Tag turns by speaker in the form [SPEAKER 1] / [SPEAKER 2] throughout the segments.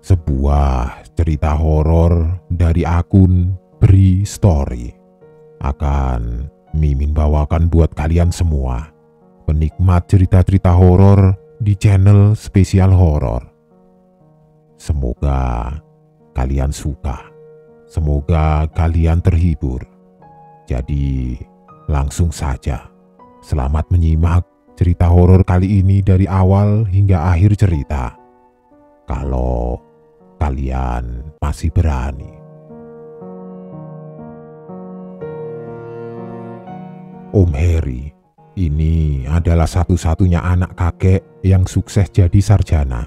[SPEAKER 1] Sebuah cerita horor dari akun Bri Story akan Mimin bawakan buat kalian semua, penikmat cerita-cerita horor di channel spesial horor. Semoga kalian suka, semoga kalian terhibur. Jadi langsung saja, selamat menyimak cerita horor kali ini dari awal hingga akhir cerita. Kalau kalian masih berani. Om Heri ini adalah satu-satunya anak kakek yang sukses jadi sarjana.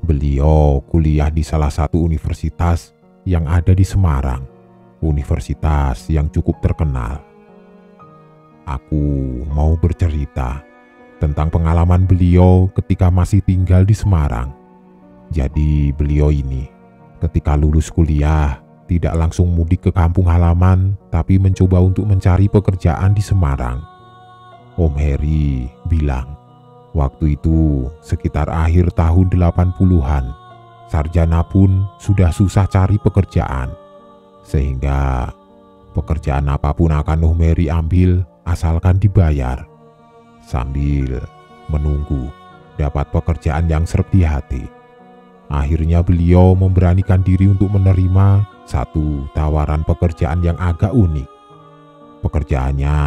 [SPEAKER 1] Beliau kuliah di salah satu universitas yang ada di Semarang, universitas yang cukup terkenal. Aku mau bercerita tentang pengalaman beliau ketika masih tinggal di Semarang. Jadi beliau ini ketika lulus kuliah tidak langsung mudik ke kampung halaman, tapi mencoba untuk mencari pekerjaan di Semarang. Om Heri bilang, waktu itu sekitar akhir tahun 80-an, sarjana pun sudah susah cari pekerjaan. Sehingga pekerjaan apapun akan Om Heri ambil asalkan dibayar, sambil menunggu dapat pekerjaan yang sreg di hati. Akhirnya beliau memberanikan diri untuk menerima satu tawaran pekerjaan yang agak unik. Pekerjaannya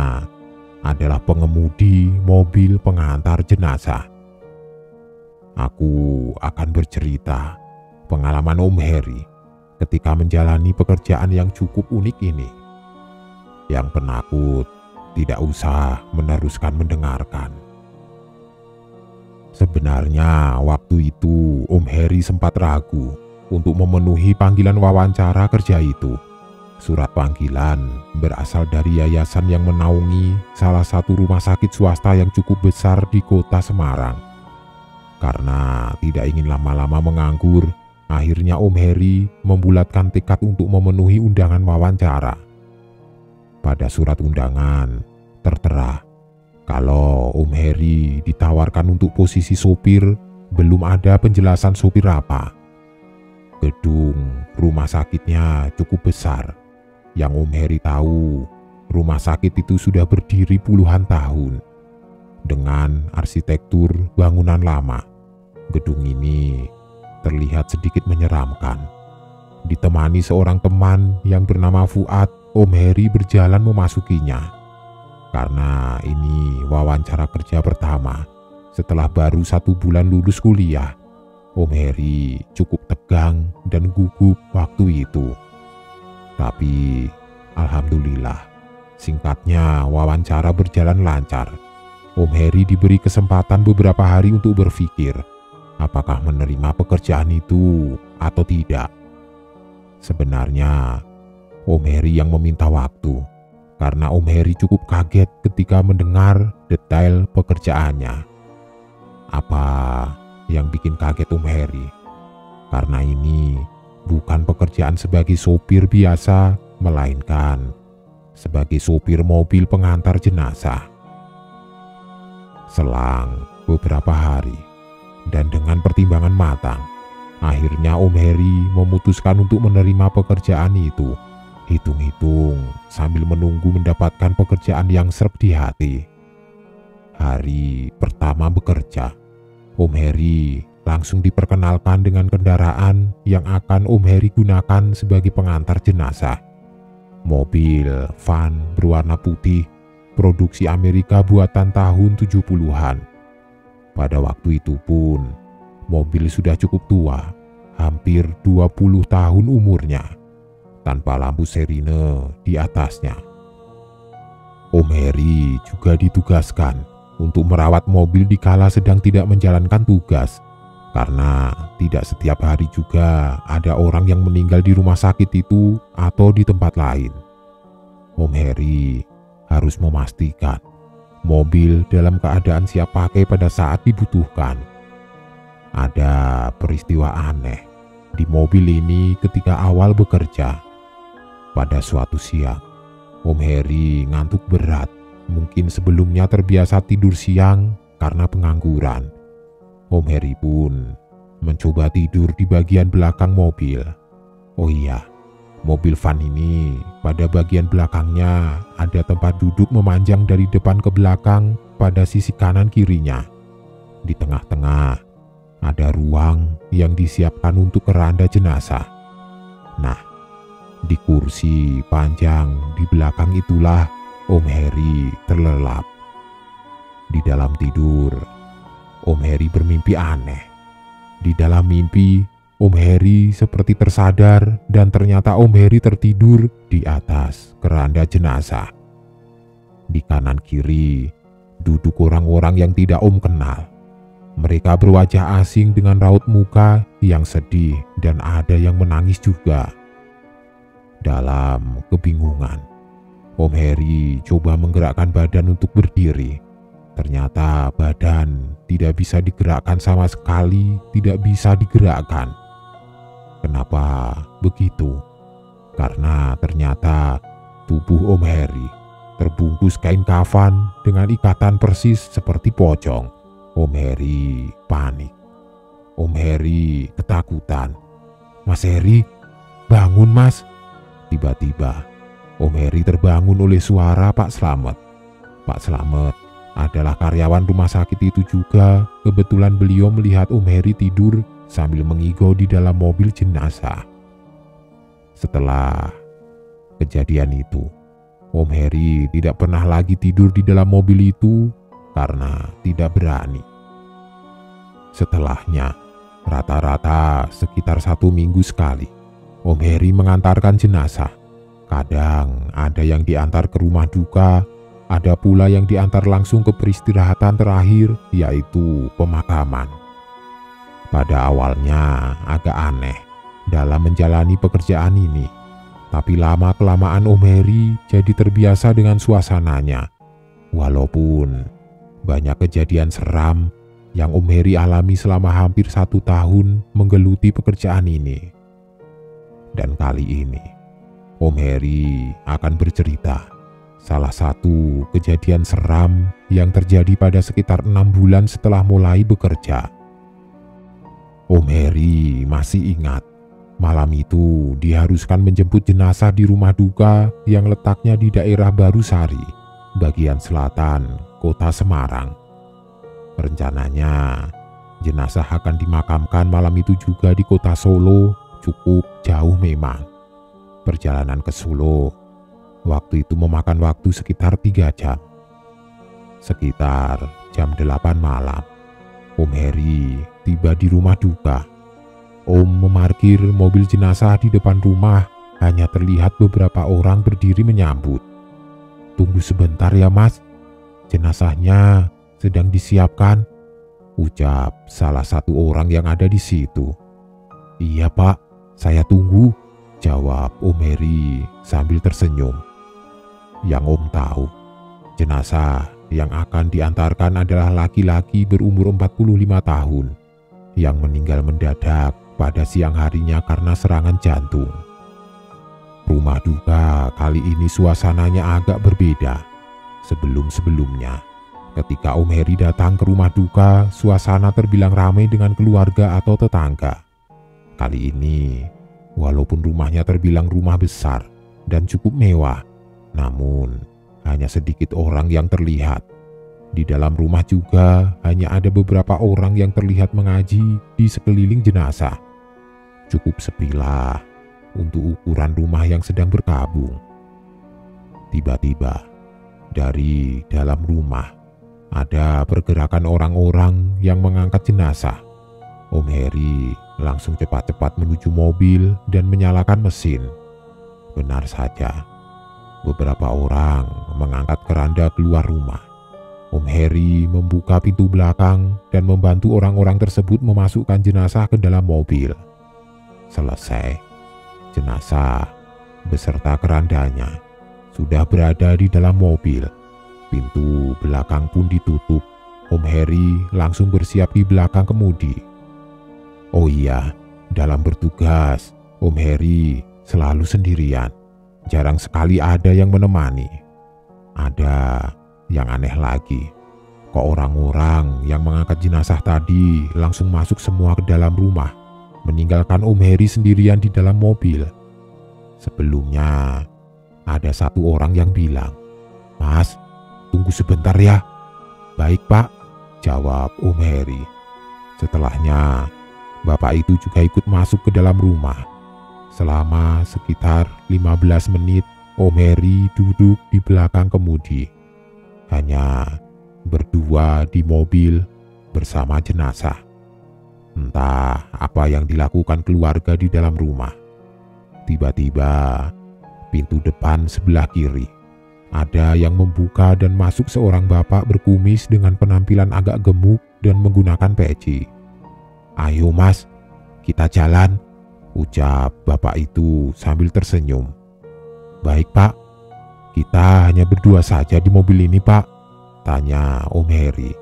[SPEAKER 1] adalah pengemudi mobil pengantar jenazah. Aku akan bercerita pengalaman Om Heri ketika menjalani pekerjaan yang cukup unik ini. Yang penakut tidak usah meneruskan mendengarkan. Sebenarnya waktu itu Om Heri sempat ragu untuk memenuhi panggilan wawancara kerja itu. Surat panggilan berasal dari yayasan yang menaungi salah satu rumah sakit swasta yang cukup besar di kota Semarang. Karena tidak ingin lama-lama menganggur, akhirnya Om Heri membulatkan tekad untuk memenuhi undangan wawancara. Pada surat undangan tertera kalau Om Heri ditawarkan untuk posisi sopir, belum ada penjelasan sopir apa. Gedung rumah sakitnya cukup besar. Yang Om Heri tahu, rumah sakit itu sudah berdiri puluhan tahun. Dengan arsitektur bangunan lama, gedung ini terlihat sedikit menyeramkan. Ditemani seorang teman yang bernama Fuad, Om Heri berjalan memasukinya. Karena ini wawancara kerja pertama setelah baru 1 bulan lulus kuliah, Om Heri cukup tegang dan gugup waktu itu. Tapi alhamdulillah, singkatnya wawancara berjalan lancar. Om Heri diberi kesempatan beberapa hari untuk berpikir apakah menerima pekerjaan itu atau tidak. Sebenarnya Om Heri yang meminta waktu, karena Om Heri cukup kaget ketika mendengar detail pekerjaannya. Apa yang bikin kaget Om Heri? Karena ini bukan pekerjaan sebagai sopir biasa, melainkan sebagai sopir mobil pengantar jenazah. Selang beberapa hari dan dengan pertimbangan matang, akhirnya Om Heri memutuskan untuk menerima pekerjaan itu. Hitung-hitung sambil menunggu mendapatkan pekerjaan yang sreg di hati. Hari pertama bekerja, Om Heri langsung diperkenalkan dengan kendaraan yang akan Om Heri gunakan sebagai pengantar jenazah. Mobil van berwarna putih, produksi Amerika buatan tahun 70-an. Pada waktu itu pun, mobil sudah cukup tua, hampir 20 tahun umurnya, tanpa lampu sirine di atasnya. Om Heri juga ditugaskan untuk merawat mobil dikala sedang tidak menjalankan tugas, karena tidak setiap hari juga ada orang yang meninggal di rumah sakit itu atau di tempat lain. Om Heri harus memastikan mobil dalam keadaan siap pakai pada saat dibutuhkan. Ada peristiwa aneh di mobil ini ketika awal bekerja. Pada suatu siang, Om Heri ngantuk berat. Mungkin sebelumnya terbiasa tidur siang karena pengangguran. Om Heri pun mencoba tidur di bagian belakang mobil. Oh iya, mobil van ini pada bagian belakangnya ada tempat duduk memanjang dari depan ke belakang pada sisi kanan kirinya. Di tengah-tengah ada ruang yang disiapkan untuk keranda jenazah. Nah, di kursi panjang di belakang itulah Om Heri terlelap. Di dalam tidur, Om Heri bermimpi aneh. Di dalam mimpi, Om Heri seperti tersadar dan ternyata Om Heri tertidur di atas keranda jenazah. Di kanan kiri duduk orang-orang yang tidak Om kenal. Mereka berwajah asing dengan raut muka yang sedih dan ada yang menangis juga. Dalam kebingungan, Om Heri coba menggerakkan badan untuk berdiri. Ternyata badan tidak bisa digerakkan sama sekali, tidak bisa digerakkan. Kenapa begitu? Karena ternyata tubuh Om Heri terbungkus kain kafan dengan ikatan persis seperti pocong. Om Heri panik. Om Heri ketakutan. "Mas Heri, bangun Mas." Tiba-tiba Om Heri terbangun oleh suara Pak Slamet. Pak Slamet adalah karyawan rumah sakit itu juga. Kebetulan beliau melihat Om Heri tidur sambil mengigau di dalam mobil jenazah. Setelah kejadian itu, Om Heri tidak pernah lagi tidur di dalam mobil itu karena tidak berani. Setelahnya, rata-rata sekitar 1 minggu sekali, Om Heri mengantarkan jenazah. Kadang ada yang diantar ke rumah duka, ada pula yang diantar langsung ke peristirahatan terakhir, yaitu pemakaman. Pada awalnya agak aneh dalam menjalani pekerjaan ini, tapi lama-kelamaan Om Heri jadi terbiasa dengan suasananya. Walaupun banyak kejadian seram yang Om Heri alami selama hampir 1 tahun menggeluti pekerjaan ini. Dan kali ini, Om Heri akan bercerita salah satu kejadian seram yang terjadi pada sekitar 6 bulan setelah mulai bekerja. Om Heri masih ingat, malam itu diharuskan menjemput jenazah di rumah duka yang letaknya di daerah Barusari, bagian selatan kota Semarang. Rencananya, jenazah akan dimakamkan malam itu juga di kota Solo, cukup jauh memang. Perjalanan ke Solo waktu itu memakan waktu sekitar 3 jam. Sekitar jam 8 malam, Om Heri tiba di rumah duka. Om memarkir mobil jenazah di depan rumah, hanya terlihat beberapa orang berdiri menyambut. "Tunggu sebentar ya Mas, jenazahnya sedang disiapkan," ucap salah satu orang yang ada di situ. "Iya Pak, saya tunggu," jawab Om Heri sambil tersenyum. Yang Om tahu, jenazah yang akan diantarkan adalah laki-laki berumur 45 tahun yang meninggal mendadak pada siang harinya karena serangan jantung. Rumah duka kali ini suasananya agak berbeda. Sebelum-sebelumnya, ketika Om Heri datang ke rumah duka, suasana terbilang ramai dengan keluarga atau tetangga. Kali ini, walaupun rumahnya terbilang rumah besar dan cukup mewah, namun hanya sedikit orang yang terlihat. Di dalam rumah juga hanya ada beberapa orang yang terlihat mengaji di sekeliling jenazah. Cukup sepilah untuk ukuran rumah yang sedang berkabung. Tiba-tiba, dari dalam rumah ada pergerakan orang-orang yang mengangkat jenazah. Om Heri langsung cepat-cepat menuju mobil dan menyalakan mesin. Benar saja, beberapa orang mengangkat keranda keluar rumah. Om Heri membuka pintu belakang dan membantu orang-orang tersebut memasukkan jenazah ke dalam mobil. Selesai, jenazah beserta kerandanya sudah berada di dalam mobil. Pintu belakang pun ditutup. Om Heri langsung bersiap di belakang kemudi. Oh iya, dalam bertugas, Om Heri selalu sendirian. Jarang sekali ada yang menemani. Ada yang aneh lagi. Orang-orang yang mengangkat jenazah tadi langsung masuk semua ke dalam rumah, meninggalkan Om Heri sendirian di dalam mobil. Sebelumnya, ada satu orang yang bilang, "Mas, tunggu sebentar ya." "Baik Pak," jawab Om Heri. Setelahnya, bapak itu juga ikut masuk ke dalam rumah. Selama sekitar 15 menit, Om Heri duduk di belakang kemudi. Hanya berdua di mobil bersama jenazah. Entah apa yang dilakukan keluarga di dalam rumah. Tiba-tiba, pintu depan sebelah kiri ada yang membuka dan masuk seorang bapak berkumis dengan penampilan agak gemuk dan menggunakan peci. "Ayo Mas, kita jalan," ucap bapak itu sambil tersenyum. "Baik Pak, kita hanya berdua saja di mobil ini Pak," tanya Om Heri.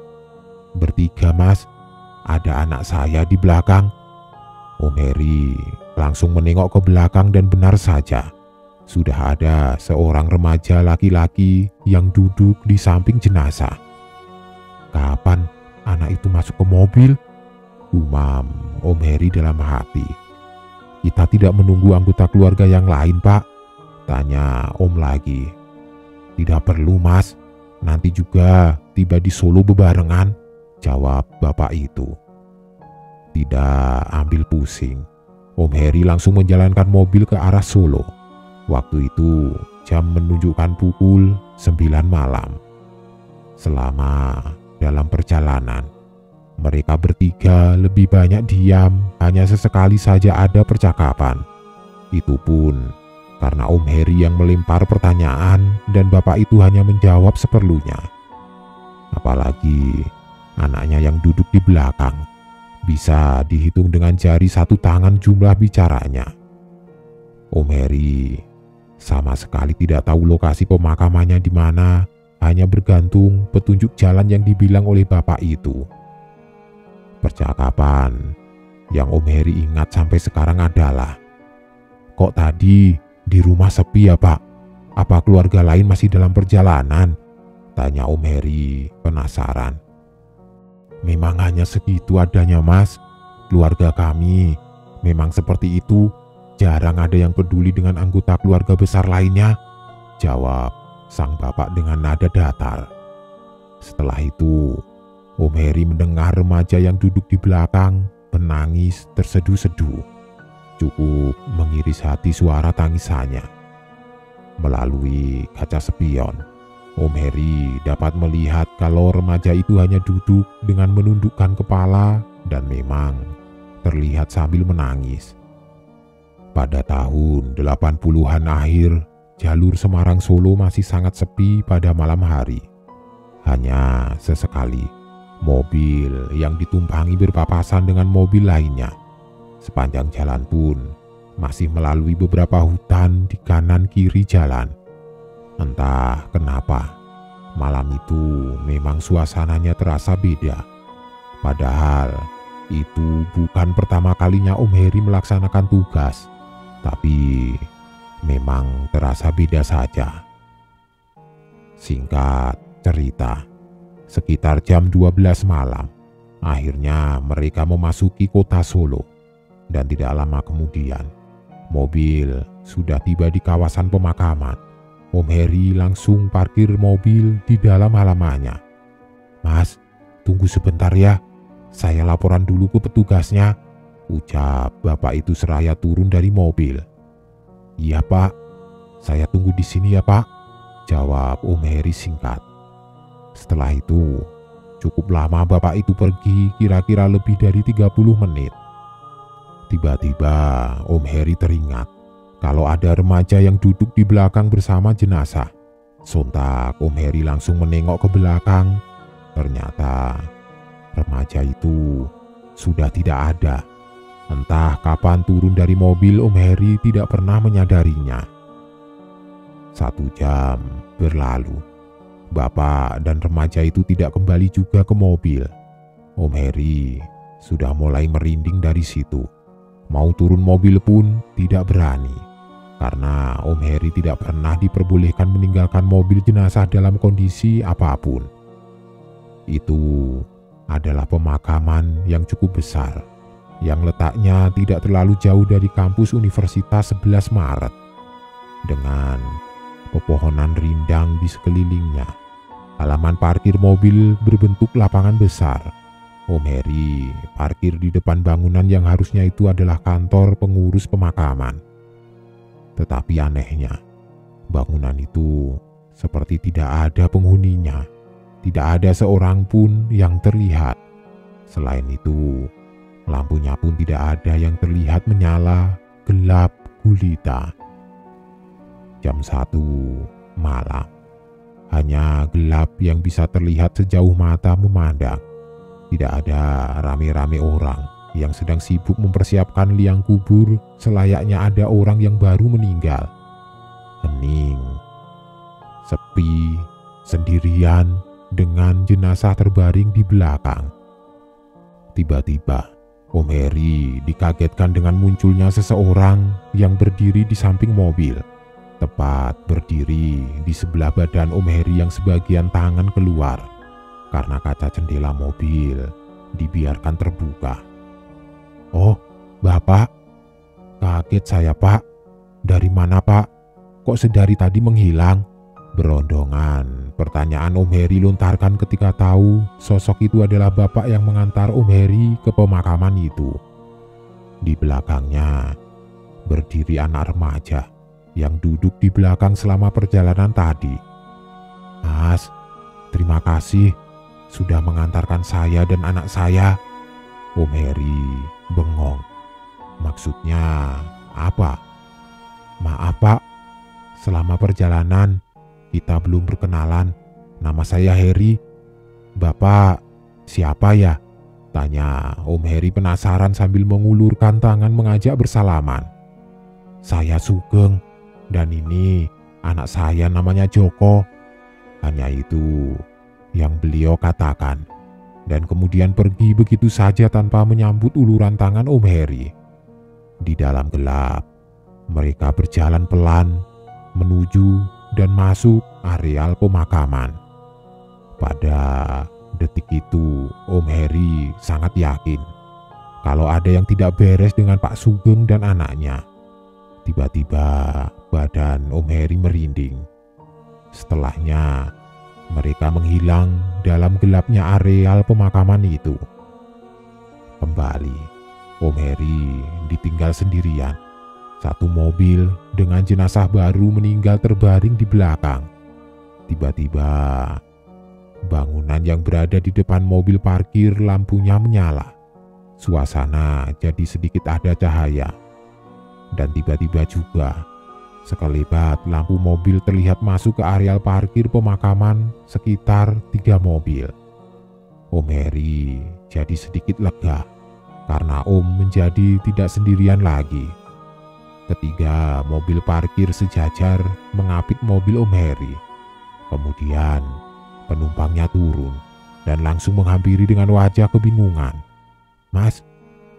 [SPEAKER 1] "Bertiga Mas, ada anak saya di belakang." Om Heri langsung menengok ke belakang dan benar saja, sudah ada seorang remaja laki-laki yang duduk di samping jenazah. "Kapan anak itu masuk ke mobil?" umam Om Heri dalam hati. "Kita tidak menunggu anggota keluarga yang lain Pak?" tanya Om lagi. "Tidak perlu Mas, nanti juga tiba di Solo bebarengan," jawab bapak itu. Tidak ambil pusing, Om Heri langsung menjalankan mobil ke arah Solo. Waktu itu jam menunjukkan pukul 9 malam. Selama dalam perjalanan, mereka bertiga lebih banyak diam, hanya sesekali saja ada percakapan. Itu pun karena Om Heri yang melempar pertanyaan dan bapak itu hanya menjawab seperlunya. Apalagi anaknya yang duduk di belakang, bisa dihitung dengan jari satu tangan jumlah bicaranya. Om Heri sama sekali tidak tahu lokasi pemakamannya di mana, hanya bergantung petunjuk jalan yang dibilang oleh bapak itu. Percakapan yang Om Heri ingat sampai sekarang adalah, "Kok tadi di rumah sepi ya Pak? Apa keluarga lain masih dalam perjalanan?" tanya Om Heri penasaran. "Memang hanya segitu adanya Mas. Keluarga kami memang seperti itu. Jarang ada yang peduli dengan anggota keluarga besar lainnya," jawab sang bapak dengan nada datar. Setelah itu, Om Heri mendengar remaja yang duduk di belakang menangis terseduh-seduh. Cukup mengiris hati suara tangisannya. Melalui kaca spion, Om Heri dapat melihat kalau remaja itu hanya duduk dengan menundukkan kepala dan memang terlihat sambil menangis. Pada tahun 80-an akhir, jalur Semarang Solo masih sangat sepi pada malam hari. Hanya sesekali mobil yang ditumpangi berpapasan dengan mobil lainnya. Sepanjang jalan pun masih melalui beberapa hutan di kanan kiri jalan. Entah kenapa, malam itu memang suasananya terasa beda. Padahal itu bukan pertama kalinya Om Heri melaksanakan tugas, tapi memang terasa beda saja. Singkat cerita, sekitar jam 12 malam, akhirnya mereka memasuki kota Solo. Dan tidak lama kemudian, mobil sudah tiba di kawasan pemakaman. Om Heri langsung parkir mobil di dalam halamannya. "Mas, tunggu sebentar ya, saya laporan dulu ke petugasnya," ucap bapak itu seraya turun dari mobil. "Iya Pak, saya tunggu di sini ya Pak," jawab Om Heri singkat. Setelah itu, cukup lama bapak itu pergi, kira-kira lebih dari 30 menit. Tiba-tiba Om Heri teringat kalau ada remaja yang duduk di belakang bersama jenazah. Sontak Om Heri langsung menengok ke belakang. Ternyata remaja itu sudah tidak ada. Entah kapan turun dari mobil, Om Heri tidak pernah menyadarinya. 1 jam berlalu. Bapak dan remaja itu tidak kembali juga ke mobil. Om Heri sudah mulai merinding dari situ. Mau turun mobil pun tidak berani, karena Om Heri tidak pernah diperbolehkan meninggalkan mobil jenazah dalam kondisi apapun. Itu adalah pemakaman yang cukup besar, yang letaknya tidak terlalu jauh dari kampus Universitas 11 Maret, dengan pepohonan rindang di sekelilingnya. Halaman parkir mobil berbentuk lapangan besar. Om Heri parkir di depan bangunan yang harusnya itu adalah kantor pengurus pemakaman. Tetapi anehnya, bangunan itu seperti tidak ada penghuninya. Tidak ada seorang pun yang terlihat. Selain itu, lampunya pun tidak ada yang terlihat menyala, gelap gulita. Jam 1 malam. Hanya gelap yang bisa terlihat sejauh mata memandang. Tidak ada rame-rame orang yang sedang sibuk mempersiapkan liang kubur selayaknya ada orang yang baru meninggal. Hening, sepi, sendirian dengan jenazah terbaring di belakang. Tiba-tiba, Om Heri dikagetkan dengan munculnya seseorang yang berdiri di samping mobil. Tepat berdiri di sebelah badan Om Heri yang sebagian tangan keluar karena kaca jendela mobil dibiarkan terbuka. "Oh, Bapak?" "Kaget saya, Pak." "Dari mana, Pak? Kok sedari tadi menghilang?" Berondongan pertanyaan Om Heri lontarkan ketika tahu sosok itu adalah bapak yang mengantar Om Heri ke pemakaman itu. Di belakangnya berdiri anak remaja yang duduk di belakang selama perjalanan tadi. "Mas, terima kasih sudah mengantarkan saya dan anak saya." Om Heri bengong. "Maksudnya apa?" "Maaf, Pak, selama perjalanan kita belum berkenalan. Nama saya Heri." "Bapak siapa ya?" tanya Om Heri penasaran sambil mengulurkan tangan mengajak bersalaman. "Saya Sugeng, dan ini anak saya namanya Joko." Hanya itu yang beliau katakan, dan kemudian pergi begitu saja tanpa menyambut uluran tangan Om Heri. Di dalam gelap, mereka berjalan pelan menuju dan masuk areal pemakaman. Pada detik itu, Om Heri sangat yakin kalau ada yang tidak beres dengan Pak Sugeng dan anaknya. Tiba-tiba badan Om Heri merinding. Setelahnya, mereka menghilang dalam gelapnya areal pemakaman itu. Kembali, Om Heri ditinggal sendirian. Satu mobil dengan jenazah baru meninggal terbaring di belakang. Tiba-tiba, bangunan yang berada di depan mobil parkir lampunya menyala. Suasana jadi sedikit ada cahaya. Dan tiba-tiba juga, sekelebat lampu mobil terlihat masuk ke areal parkir pemakaman sekitar 3 mobil. Om Heri jadi sedikit lega karena Om menjadi tidak sendirian lagi. Ketiga mobil parkir sejajar mengapit mobil Om Heri. Kemudian penumpangnya turun dan langsung menghampiri dengan wajah kebingungan. "Mas,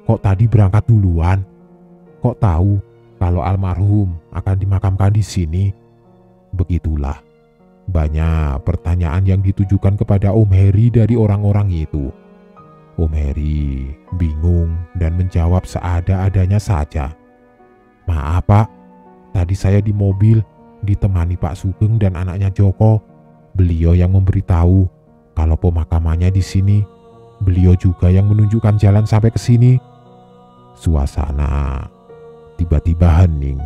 [SPEAKER 1] kok tadi berangkat duluan? Kok tahu kalau almarhum akan dimakamkan di sini?" Begitulah banyak pertanyaan yang ditujukan kepada Om Heri dari orang-orang itu. Om Heri bingung dan menjawab seada-adanya saja. "Maaf, Pak, tadi saya di mobil ditemani Pak Sugeng dan anaknya Joko. Beliau yang memberitahu kalau pemakamannya di sini. Beliau juga yang menunjukkan jalan sampai ke sini." Suasana tiba-tiba hening,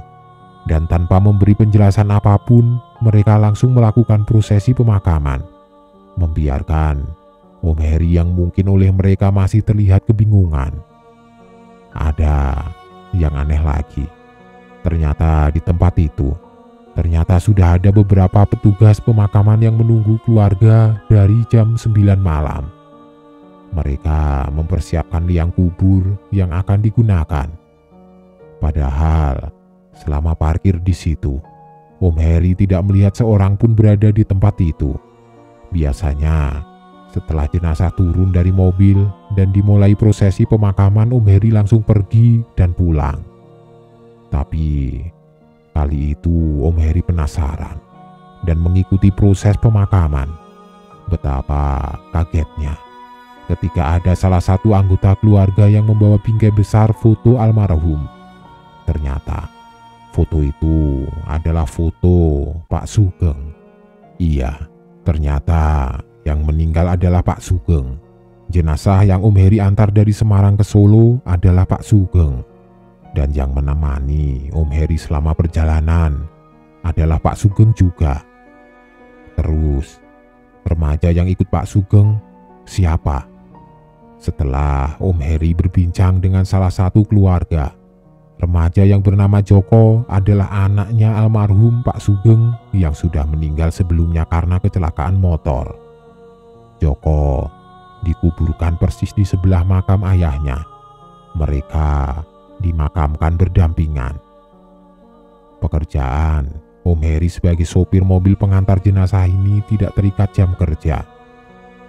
[SPEAKER 1] dan tanpa memberi penjelasan apapun, mereka langsung melakukan prosesi pemakaman, membiarkan Om Heri yang mungkin oleh mereka masih terlihat kebingungan. Ada yang aneh lagi. Ternyata di tempat itu, sudah ada beberapa petugas pemakaman yang menunggu keluarga dari jam 9 malam. Mereka mempersiapkan liang kubur yang akan digunakan. Padahal selama parkir di situ, Om Heri tidak melihat seorang pun berada di tempat itu. Biasanya setelah jenazah turun dari mobil dan dimulai prosesi pemakaman, Om Heri langsung pergi dan pulang. Tapi kali itu Om Heri penasaran dan mengikuti proses pemakaman. Betapa kagetnya ketika ada salah satu anggota keluarga yang membawa bingkai besar foto almarhum. Ternyata foto itu adalah foto Pak Sugeng. Iya, ternyata yang meninggal adalah Pak Sugeng. Jenazah yang Om Heri antar dari Semarang ke Solo adalah Pak Sugeng. Dan yang menemani Om Heri selama perjalanan adalah Pak Sugeng juga. Terus, remaja yang ikut Pak Sugeng siapa? Setelah Om Heri berbincang dengan salah satu keluarga, remaja yang bernama Joko adalah anaknya almarhum Pak Sugeng yang sudah meninggal sebelumnya karena kecelakaan motor. Joko dikuburkan persis di sebelah makam ayahnya. Mereka dimakamkan berdampingan. Pekerjaan Om Heri sebagai sopir mobil pengantar jenazah ini tidak terikat jam kerja.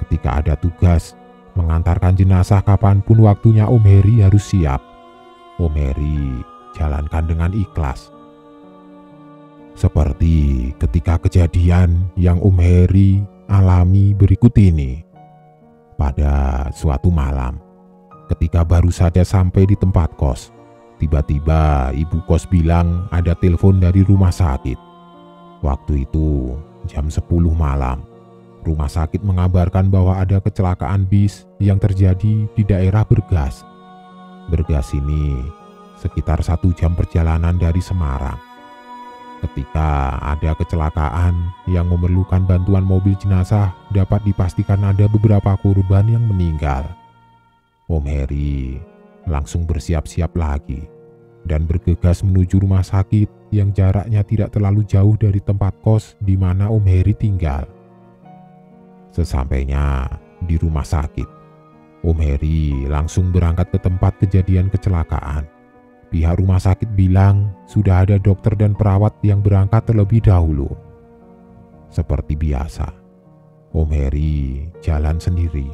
[SPEAKER 1] Ketika ada tugas mengantarkan jenazah kapanpun waktunya, Om Heri harus siap. Om Heri jalankan dengan ikhlas. Seperti ketika kejadian yang Om Heri alami berikut ini. Pada suatu malam, ketika baru saja sampai di tempat kos, tiba-tiba ibu kos bilang ada telepon dari rumah sakit. Waktu itu jam 10 malam. Rumah sakit mengabarkan bahwa ada kecelakaan bis yang terjadi di daerah Bergas. Bergas ini sekitar 1 jam perjalanan dari Semarang. Ketika ada kecelakaan yang memerlukan bantuan mobil jenazah, dapat dipastikan ada beberapa korban yang meninggal. Om Heri langsung bersiap-siap lagi dan bergegas menuju rumah sakit yang jaraknya tidak terlalu jauh dari tempat kos di mana Om Heri tinggal. Sesampainya di rumah sakit, Om Heri langsung berangkat ke tempat kejadian kecelakaan. Pihak rumah sakit bilang sudah ada dokter dan perawat yang berangkat terlebih dahulu. Seperti biasa, Om Heri jalan sendiri.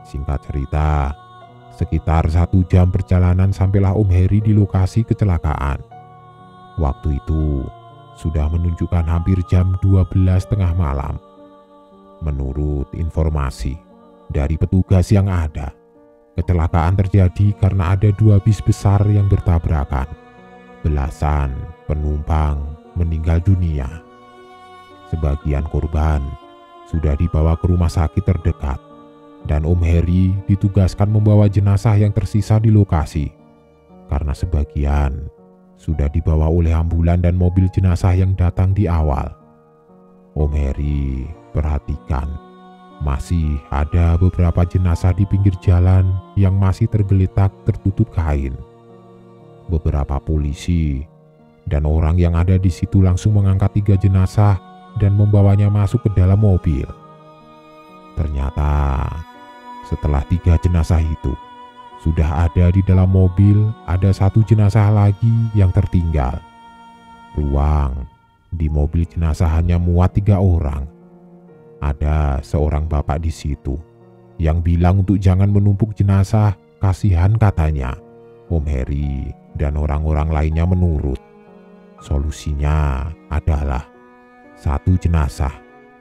[SPEAKER 1] Singkat cerita, sekitar 1 jam perjalanan sampailah Om Heri di lokasi kecelakaan. Waktu itu sudah menunjukkan hampir jam 12.30 malam. Menurut informasi dari petugas yang ada, kecelakaan terjadi karena ada 2 bis besar yang bertabrakan. Belasan penumpang meninggal dunia. Sebagian korban sudah dibawa ke rumah sakit terdekat, dan Om Heri ditugaskan membawa jenazah yang tersisa di lokasi. Karena sebagian sudah dibawa oleh ambulan dan mobil jenazah yang datang di awal. Om Heri perhatikan, masih ada beberapa jenazah di pinggir jalan yang masih tergeletak tertutup kain. Beberapa polisi dan orang yang ada di situ langsung mengangkat 3 jenazah dan membawanya masuk ke dalam mobil. Ternyata setelah 3 jenazah itu sudah ada di dalam mobil, ada 1 jenazah lagi yang tertinggal. Ruang di mobil jenazah hanya muat 3 orang. Ada seorang bapak di situ yang bilang untuk jangan menumpuk jenazah, kasihan katanya. Om Heri dan orang-orang lainnya menurut. Solusinya adalah 1 jenazah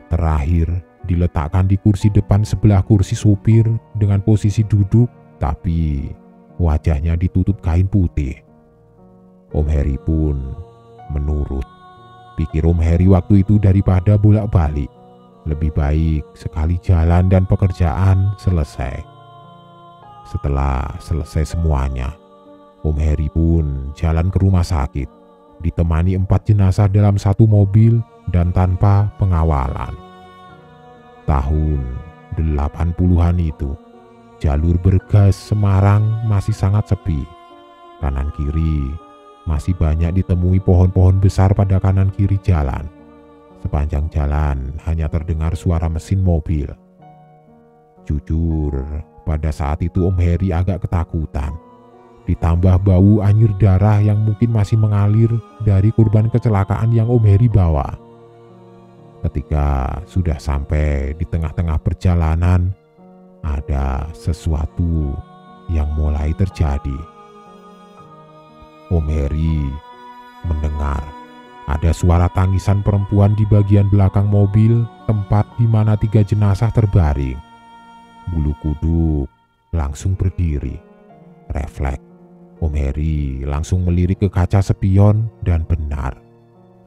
[SPEAKER 1] terakhir diletakkan di kursi depan sebelah kursi sopir dengan posisi duduk, tapi wajahnya ditutup kain putih. Om Heri pun menurut. Pikir Om Heri waktu itu daripada bolak-balik, lebih baik sekali jalan dan pekerjaan selesai. Setelah selesai semuanya, Om Heri pun jalan ke rumah sakit, ditemani 4 jenazah dalam 1 mobil dan tanpa pengawalan. Tahun 80-an itu, jalur Bergas Semarang masih sangat sepi. Kanan kiri masih banyak ditemui pohon-pohon besar pada kanan kiri jalan. Sepanjang jalan hanya terdengar suara mesin mobil. Jujur, pada saat itu Om Heri agak ketakutan. Ditambah bau anyir darah yang mungkin masih mengalir dari korban kecelakaan yang Om Heri bawa. Ketika sudah sampai di tengah-tengah perjalanan, ada sesuatu yang mulai terjadi. Om Heri mendengar Ada suara tangisan perempuan di bagian belakang mobil, tempat di mana 3 jenazah terbaring. Bulu kuduk langsung berdiri. Refleks, Om Heri langsung melirik ke kaca spion dan benar,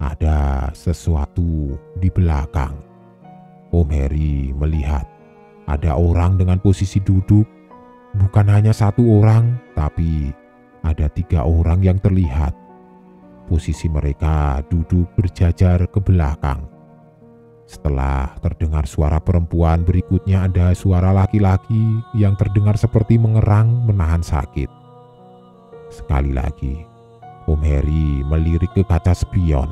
[SPEAKER 1] ada sesuatu di belakang. Om Heri melihat ada orang dengan posisi duduk. Bukan hanya 1 orang, tapi ada 3 orang yang terlihat. Posisi mereka duduk berjajar ke belakang. Setelah terdengar suara perempuan, berikutnya ada suara laki-laki yang terdengar seperti mengerang menahan sakit. Sekali lagi, Om Heri melirik ke kaca spion.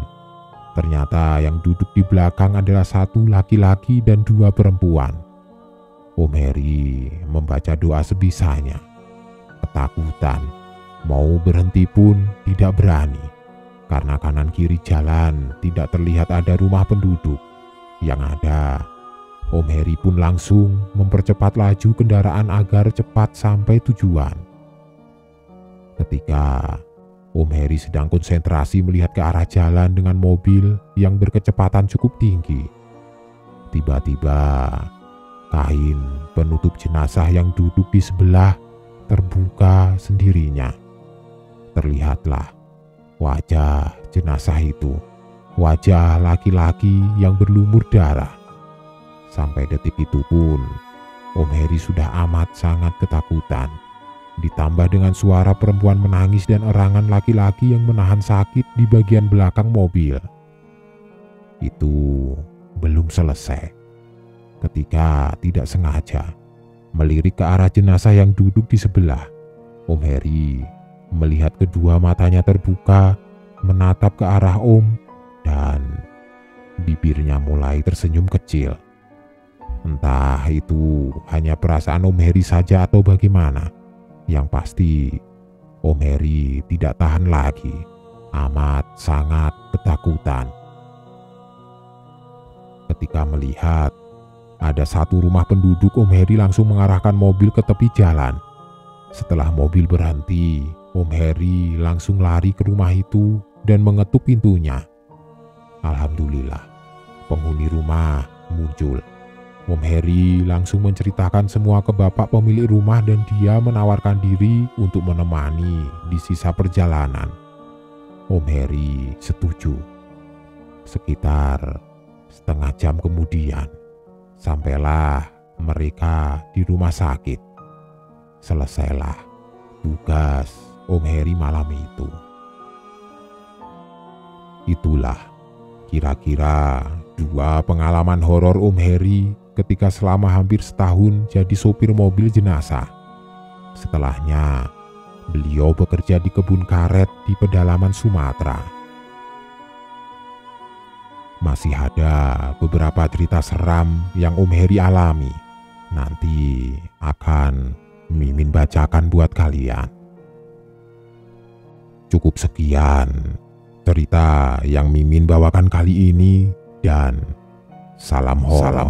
[SPEAKER 1] Ternyata yang duduk di belakang adalah 1 laki-laki dan 2 perempuan. Om Heri membaca doa sebisanya. Ketakutan, mau berhenti pun tidak berani. Karena kanan kiri jalan tidak terlihat ada rumah penduduk. Yang ada, Om Heri pun langsung mempercepat laju kendaraan agar cepat sampai tujuan. Ketika Om Heri sedang konsentrasi melihat ke arah jalan dengan mobil yang berkecepatan cukup tinggi, tiba-tiba kain penutup jenazah yang duduk di sebelah terbuka sendirinya. Terlihatlah wajah jenazah itu, wajah laki-laki yang berlumur darah. Sampai detik itu pun, Om Heri sudah amat sangat ketakutan. Ditambah dengan suara perempuan menangis dan erangan laki-laki yang menahan sakit di bagian belakang mobil. Itu belum selesai. Ketika tidak sengaja melirik ke arah jenazah yang duduk di sebelah, Om Heri melihat kedua matanya terbuka menatap ke arah Om dan bibirnya mulai tersenyum kecil. Entah itu hanya perasaan Om Heri saja atau bagaimana. Yang pasti Om Heri tidak tahan lagi, amat sangat ketakutan. Ketika melihat ada 1 rumah penduduk, Om Heri langsung mengarahkan mobil ke tepi jalan. Setelah mobil berhenti, Om Heri langsung lari ke rumah itu dan mengetuk pintunya. Alhamdulillah, penghuni rumah muncul. Om Heri langsung menceritakan semua ke bapak pemilik rumah dan dia menawarkan diri untuk menemani di sisa perjalanan. Om Heri setuju. Sekitar setengah jam kemudian, sampailah mereka di rumah sakit. Selesailah tugas Om Heri malam itu. Itulah kira-kira 2 pengalaman horor Om Heri ketika selama hampir setahun jadi sopir mobil jenazah. Setelahnya, beliau bekerja di kebun karet di pedalaman Sumatera. Masih ada beberapa cerita seram yang Om Heri alami. Nanti akan Mimin bacakan buat kalian. Cukup sekian cerita yang Mimin bawakan kali ini dan salam horor.